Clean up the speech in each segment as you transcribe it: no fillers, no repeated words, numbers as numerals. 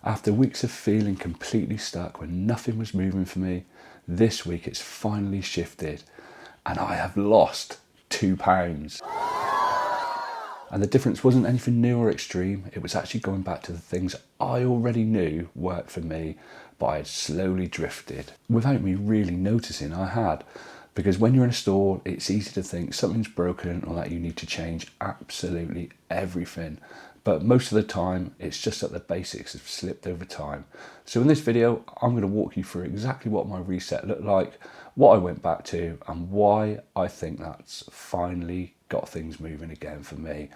After weeks of feeling completely stuck when nothing was moving for me, this week it's finally shifted and I have lost 2 pounds. And the difference wasn't anything new or extreme, it was actually going back to the things I already knew worked for me, but I had slowly drifted. Without me really noticing I had. Because when you're in a store, it's easy to think something's broken or that you need to change absolutely everything. But most of the time, it's just that the basics have slipped over time. So in this video, I'm going to walk you through exactly what my reset looked like, what I went back to, and why I think that's finally got things moving again for me.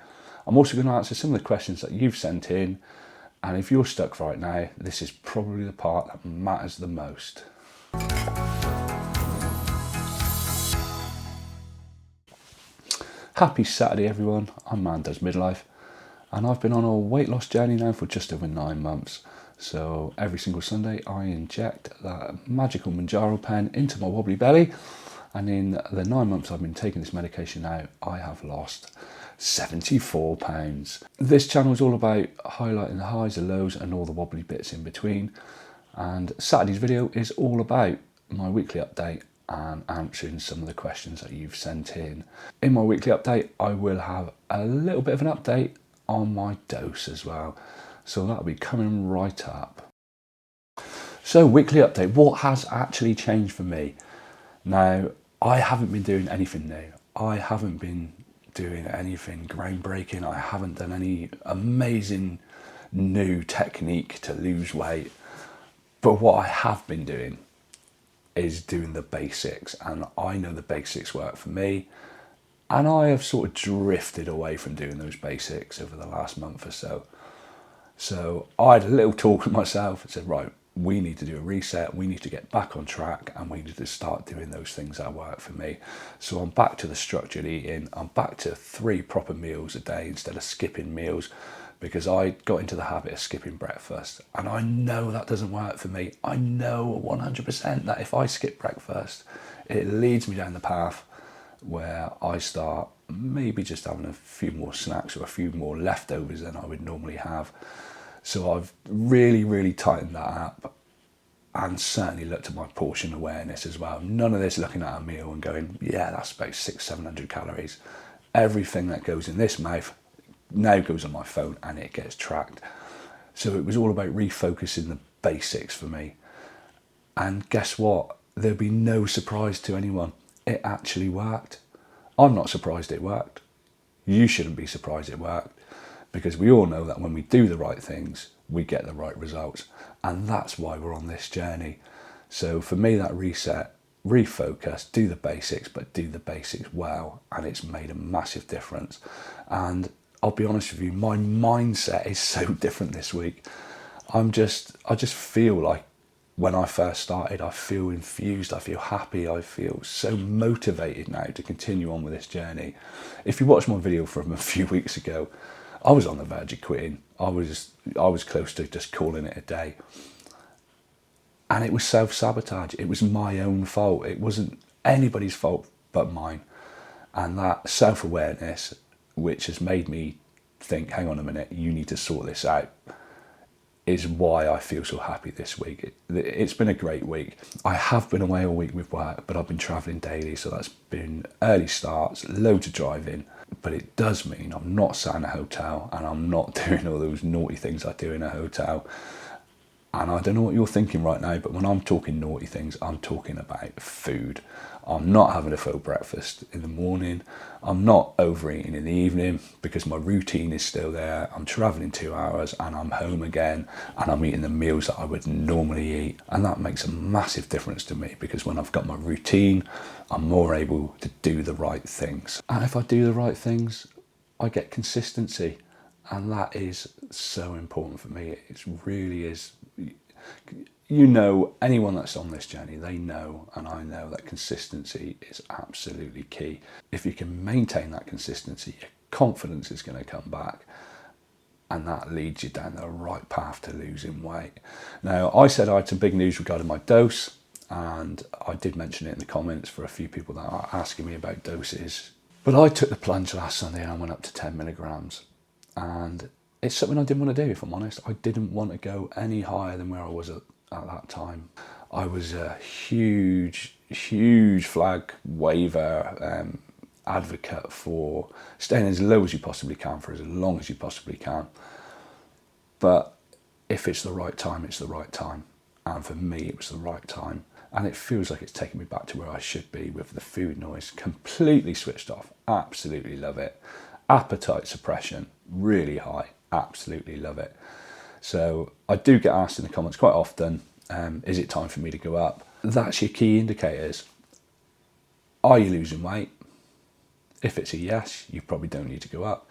I'm also going to answer some of the questions that you've sent in, and if you're stuck right now, this is probably the part that matters the most. Happy Saturday everyone, I'm Man Does Midlife, and I've been on a weight loss journey now for just over 9 months. So every single Sunday I inject that magical Mounjaro pen into my wobbly belly, and in the 9 months I've been taking this medication now, I have lost 74 pounds. This channel is all about highlighting the highs, the lows and all the wobbly bits in between, and Saturday's video is all about my weekly update and answering some of the questions that you've sent in. In my weekly update I will have a little bit of an update on my dose as well, so that'll be coming right up. So weekly update, what has actually changed for me? Now, I haven't been doing anything new. I haven't been doing anything groundbreaking. I haven't done any amazing new technique to lose weight. But what I have been doing is doing the basics, and I know the basics work for me. And I have sort of drifted away from doing those basics over the last month or so. So I had a little talk with myself and said, right, we need to do a reset, we need to get back on track, and we need to start doing those things that work for me. So I'm back to the structured eating, I'm back to 3 proper meals a day instead of skipping meals, because I got into the habit of skipping breakfast. And I know that doesn't work for me. I know 100% that if I skip breakfast, it leads me down the path where I start maybe just having a few more snacks or a few more leftovers than I would normally have. So I've really tightened that up, and certainly looked at my portion awareness as well. None of this looking at a meal and going, yeah, that's about 600-700 calories. Everything that goes in this mouth now goes on my phone and it gets tracked. So it was all about refocusing the basics for me. And guess what? There'll be no surprise to anyone. It actually worked. I'm not surprised it worked. You shouldn't be surprised it worked, because we all know that when we do the right things, we get the right results. And that's why we're on this journey. So for me, that reset, refocus, do the basics, but do the basics well. And it's made a massive difference. And I'll be honest with you, my mindset is so different this week. I just feel like when I first started, I feel infused, I feel happy, I feel so motivated now to continue on with this journey. If you watch my video from a few weeks ago, I was on the verge of quitting. I was close to just calling it a day. And it was self-sabotage. It was my own fault. It wasn't anybody's fault but mine. And that self-awareness, which has made me think, hang on a minute, you need to sort this out, is why I feel so happy this week. It's been a great week. I have been away all week with work, but I've been travelling daily, so that's been early starts, loads of driving. But it does mean I'm not sat in a hotel and I'm not doing all those naughty things I do in a hotel. And I don't know what you're thinking right now, but when I'm talking naughty things, I'm talking about food. I'm not having a full breakfast in the morning. I'm not overeating in the evening because my routine is still there. I'm traveling 2 hours and I'm home again, and I'm eating the meals that I would normally eat. And that makes a massive difference to me, because when I've got my routine, I'm more able to do the right things. And if I do the right things, I get consistency. And that is so important for me. It really is. You know, anyone that's on this journey, they know, and I know, that consistency is absolutely key. If you can maintain that consistency, your confidence is going to come back, and that leads you down the right path to losing weight. Now, I said I had some big news regarding my dose, and I did mention it in the comments for a few people that are asking me about doses. But I took the plunge last Sunday and I went up to 10 milligrams. And it's something I didn't want to do, if I'm honest. I didn't want to go any higher than where I was at that time. I was a huge flag waver advocate for staying as low as you possibly can for as long as you possibly can. But if it's the right time, it's the right time. And for me, it was the right time. And it feels like it's taken me back to where I should be with the food noise completely switched off. Absolutely love it. Appetite suppression, really high. Absolutely love it. So I do get asked in the comments quite often, is it time for me to go up? That's your key indicators. Are you losing weight? If it's a yes, you probably don't need to go up.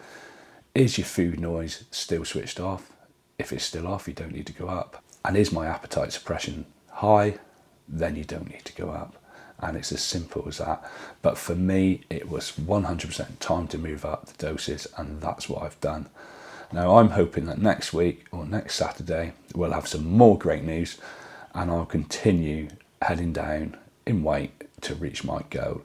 Is your food noise still switched off? If it's still off, you don't need to go up. And is my appetite suppression high? Then you don't need to go up. And it's as simple as that. But for me, it was 100% time to move up the doses, and that's what I've done. Now, I'm hoping that next week or next Saturday, we'll have some more great news, and I'll continue heading down in weight to reach my goal.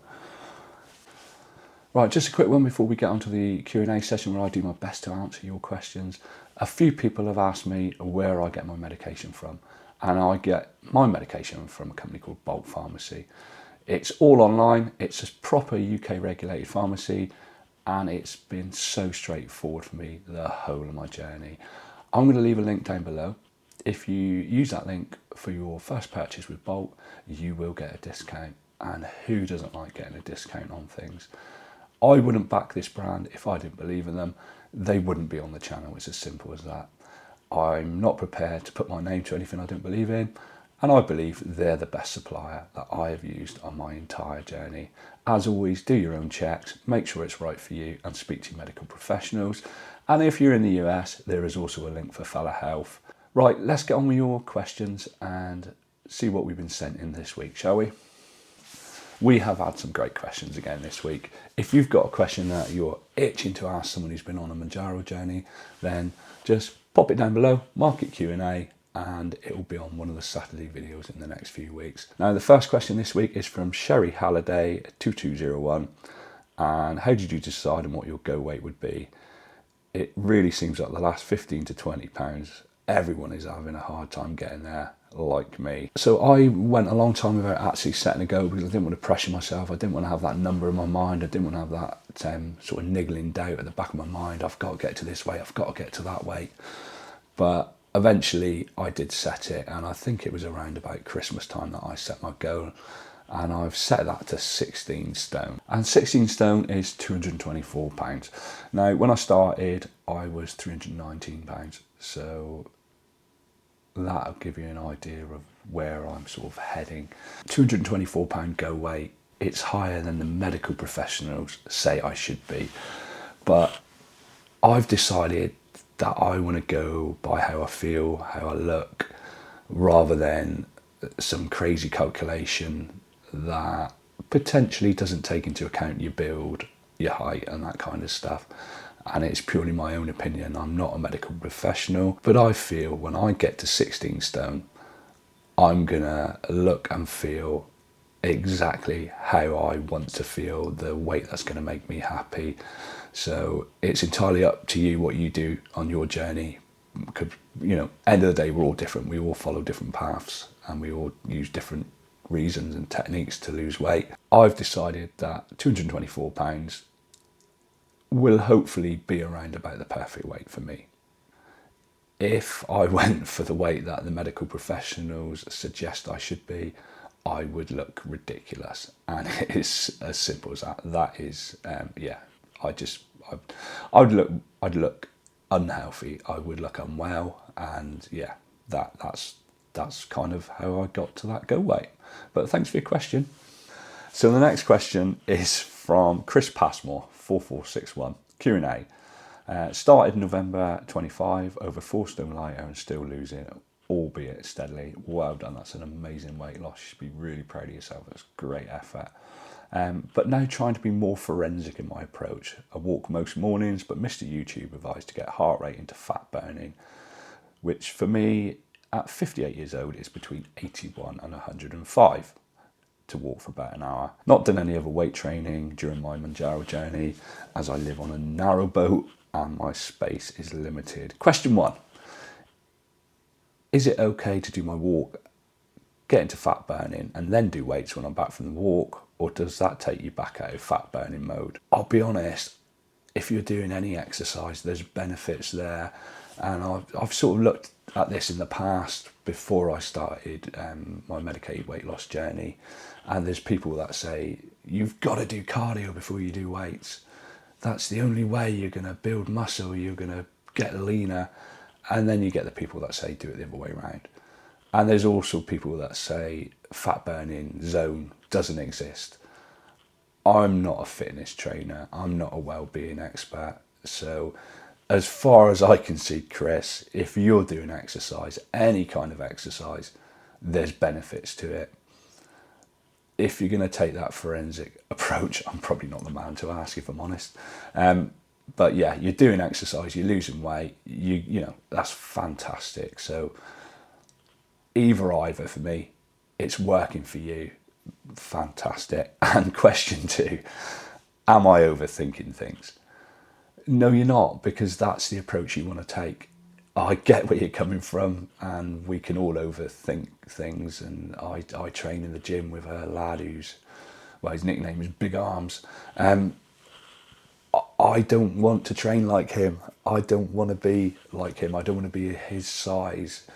Right, just a quick one before we get onto the Q&A session where I do my best to answer your questions. A few people have asked me where I get my medication from, and I get my medication from a company called Bolt Pharmacy. It's all online, it's a proper UK regulated pharmacy, and it's been so straightforward for me the whole of my journey. I'm going to leave a link down below. If you use that link for your first purchase with Bolt, you will get a discount, and who doesn't like getting a discount on things? I wouldn't back this brand if I didn't believe in them. They wouldn't be on the channel. It's as simple as that. I'm not prepared to put my name to anything I don't believe in, and I believe they're the best supplier that I have used on my entire journey. As always, do your own checks, make sure it's right for you, and speak to your medical professionals. And if you're in the US, there is also a link for Fella Health. Right, let's get on with your questions and see what we've been sent in this week, shall we? We have had some great questions again this week. If you've got a question that you're itching to ask someone who's been on a Mounjaro journey, then just pop it down below, mark it Q&A, and it will be on one of the Saturday videos in the next few weeks. Now, the first question this week is from Sherry Halliday 2201. And how did you decide on what your go weight would be? It really seems like the last 15 to 20 pounds, everyone is having a hard time getting there, like me. So I went a long time without actually setting a goal because I didn't want to pressure myself. I didn't want to have that number in my mind. I didn't want to have that sort of niggling doubt at the back of my mind. I've got to get to this weight. I've got to get to that weight. But eventually I did set it, and I think it was around about Christmas time that I set my goal. And I've set that to 16 stone. And 16 stone is 224 pounds. Now, when I started, I was 319 pounds. So that'll give you an idea of where I'm sort of heading. 224 pound go weight. It's higher than the medical professionals say I should be. But I've decided that I want to go by how I feel, how I look, rather than some crazy calculation that potentially doesn't take into account your build, your height and that kind of stuff. And it's purely my own opinion. I'm not a medical professional, but I feel when I get to 16 stone, I'm gonna look and feel exactly how I want to feel, the weight that's gonna make me happy. So it's entirely up to you what you do on your journey. Because, you know, end of the day, we're all different. We all follow different paths, and we all use different reasons and techniques to lose weight. I've decided that 224 pounds will hopefully be around about the perfect weight for me. If I went for the weight that the medical professionals suggest I should be, I would look ridiculous. And it is as simple as that. That is, I'd look unhealthy. I would look unwell, and yeah, that's kind of how I got to that go weight. But thanks for your question. So the next question is from Chris Passmore, 4461, Q&A. Started November 25, over 4 stone lighter and still losing, albeit steadily. Well done, that's an amazing weight loss. You should be really proud of yourself. That's great effort. But now trying to be more forensic in my approach. I walk most mornings, but Mr. YouTube advised to get heart rate into fat burning, which for me, at 58 years old, is between 81 and 105 to walk for about an hour. Not done any other weight training during my Mounjaro journey, as I live on a narrow boat and my space is limited. Question 1. Is it okay to do my walk, get into fat burning, and then do weights when I'm back from the walk? Or does that take you back out of fat burning mode? I'll be honest, if you're doing any exercise, there's benefits there. And I've sort of looked at this in the past before I started my medicated weight loss journey. And there's people that say, you've got to do cardio before you do weights. That's the only way you're going to build muscle, you're going to get leaner. And then you get the people that say do it the other way around. And there's also people that say fat burning zone doesn't exist. I'm not a fitness trainer. I'm not a well-being expert. So as far as I can see, Chris, if you're doing exercise, any kind of exercise, there's benefits to it. If you're going to take that forensic approach, I'm probably not the man to ask, if I'm honest. But yeah, you're doing exercise, you're losing weight, you know, that's fantastic. So either for me, it's working for you, fantastic. And question 2, am I overthinking things? No, you're not, because that's the approach you want to take. I get where you're coming from, and we can all overthink things. And I train in the gym with a lad who's, well, his nickname is Big Arms. I don't want to train like him. I don't want to be like him. I don't want to be his size.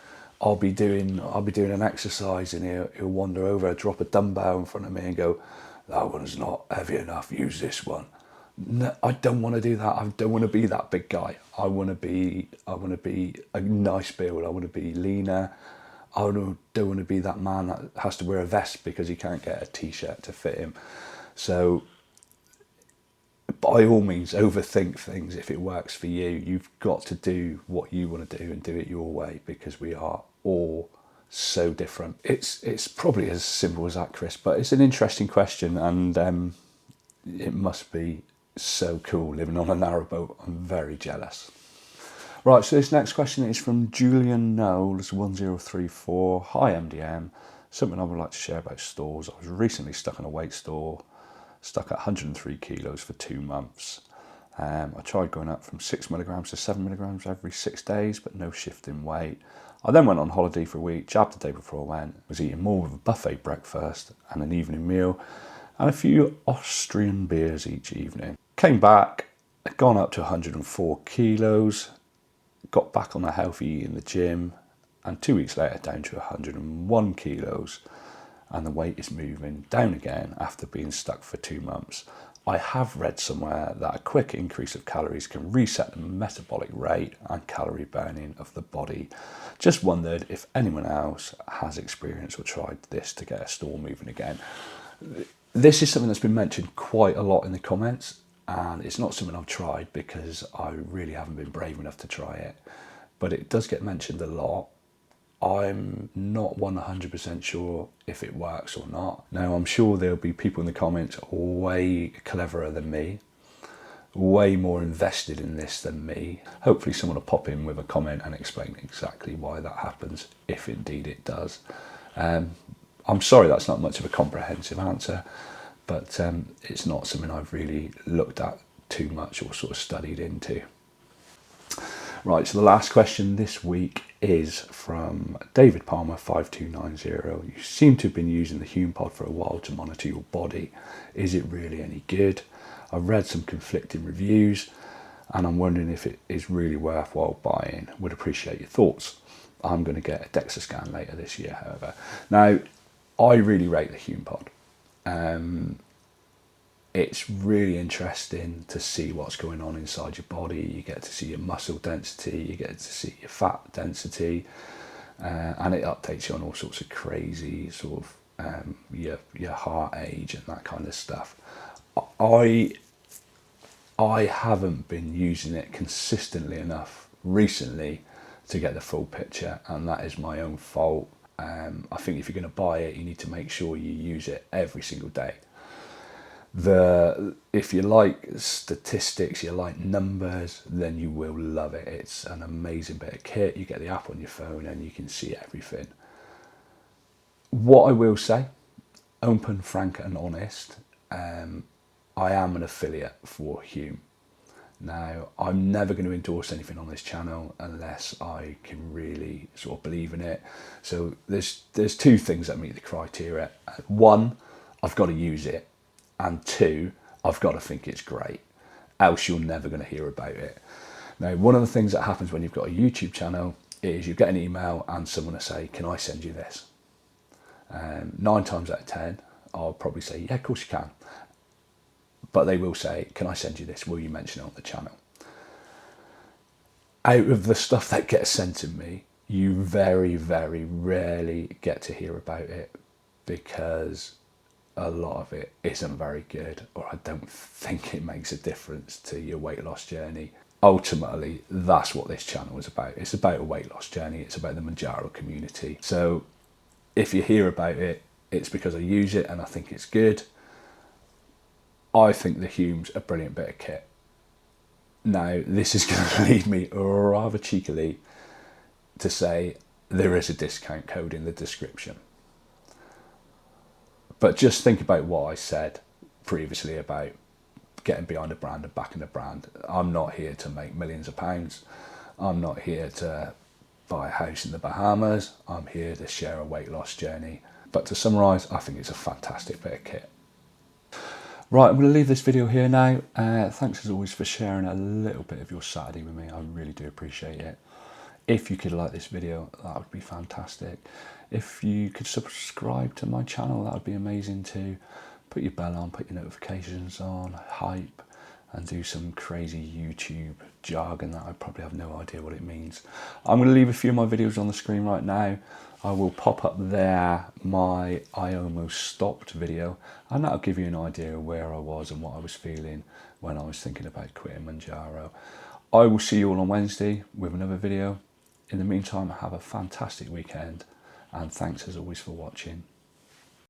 I'll be doing an exercise and he'll wander over, drop a dumbbell in front of me and go, that one's not heavy enough, use this one. No, I don't want to do that. I don't want to be that big guy. I want to be a nice build. I want to be leaner. I don't want to be that man that has to wear a vest because he can't get a t-shirt to fit him. So by all means, overthink things. If it works for you, you've got to do what you want to do and do it your way, because we are all so different. It's probably as simple as that, Chris, but it's an interesting question, and it must be so cool living on a narrowboat. I'm very jealous. Right, so this next question is from Julian Knowles 1034. Hi MDM, something I would like to share about stores. I was recently stuck in a weight store, stuck at 103 kilos for 2 months. I tried going up from 6 milligrams to 7 milligrams every 6 days, but no shift in weight. I then went on holiday for a week, jabbed the day before I went, was eating more with a buffet breakfast and an evening meal, and a few Austrian beers each evening. Came back, had gone up to 104 kilos, got back on a healthy eat in the gym, and 2 weeks later down to 101 kilos. And the weight is moving down again after being stuck for 2 months. I have read somewhere that a quick increase of calories can reset the metabolic rate and calorie burning of the body. Just wondered if anyone else has experienced or tried this to get a store moving again. This is something that's been mentioned quite a lot in the comments, and it's not something I've tried because I really haven't been brave enough to try it. But it does get mentioned a lot. I'm not 100% sure if it works or not. Now, I'm sure there'll be people in the comments way cleverer than me, way more invested in this than me. Hopefully someone will pop in with a comment and explain exactly why that happens, if indeed it does. I'm sorry that's not much of a comprehensive answer, but it's not something I've really looked at too much or sort of studied into. Right, so the last question this week is from David Palmer 5290. You seem to have been using the Hume pod for a while to monitor your body. Is it really any good? I've read some conflicting reviews and I'm wondering if it is really worthwhile buying. Would appreciate your thoughts. I'm going to get a DEXA scan later this year, however. Now, I really rate the Hume pod. It's really interesting to see what's going on inside your body. You get to see your muscle density, you get to see your fat density, and it updates you on all sorts of crazy sort of your heart age and that kind of stuff. I haven't been using it consistently enough recently to get the full picture, and that is my own fault. I think if you're going to buy it, you need to make sure you use it every single day. If you like statistics, you like numbers, then you will love it. It's an amazing bit of kit. You get the app on your phone and you can see everything. What I will say, open, frank and honest, I am an affiliate for Hume. Now, I'm never going to endorse anything on this channel unless I can really sort of believe in it. So there's two things that meet the criteria. One, I've got to use it, and two, I've got to think it's great, else you're never going to hear about it. Now, one of the things that happens when you've got a YouTube channel is you get an email and someone will say, can I send you this? 9 times out of 10, I'll probably say, yeah, of course you can. But they will say, can I send you this? Will you mention it on the channel? Out of the stuff that gets sent to me, you very, very rarely get to hear about it, because a lot of it isn't very good, or I don't think it makes a difference to your weight loss journey. Ultimately, that's what this channel is about. It's about a weight loss journey. It's about the Mounjaro community. So if you hear about it, it's because I use it and I think it's good. I think the Hume's a brilliant bit of kit. Now, this is going to lead me rather cheekily to say there is a discount code in the description. But just think about what I said previously about getting behind a brand and backing a brand. I'm not here to make millions of pounds. I'm not here to buy a house in the Bahamas. I'm here to share a weight loss journey. But to summarise, I think it's a fantastic bit of kit. Right, I'm going to leave this video here now. Thanks as always for sharing a little bit of your Saturday with me. I really do appreciate it. If you could like this video, that would be fantastic. If you could subscribe to my channel, that would be amazing too. Put your bell on, put your notifications on, hype, and do some crazy YouTube jargon that I probably have no idea what it means. I'm going to leave a few of my videos on the screen right now. I will pop up there my I almost stopped video, and that'll give you an idea of where I was and what I was feeling when I was thinking about quitting Mounjaro. I will see you all on Wednesday with another video. In the meantime, have a fantastic weekend, and thanks as always for watching.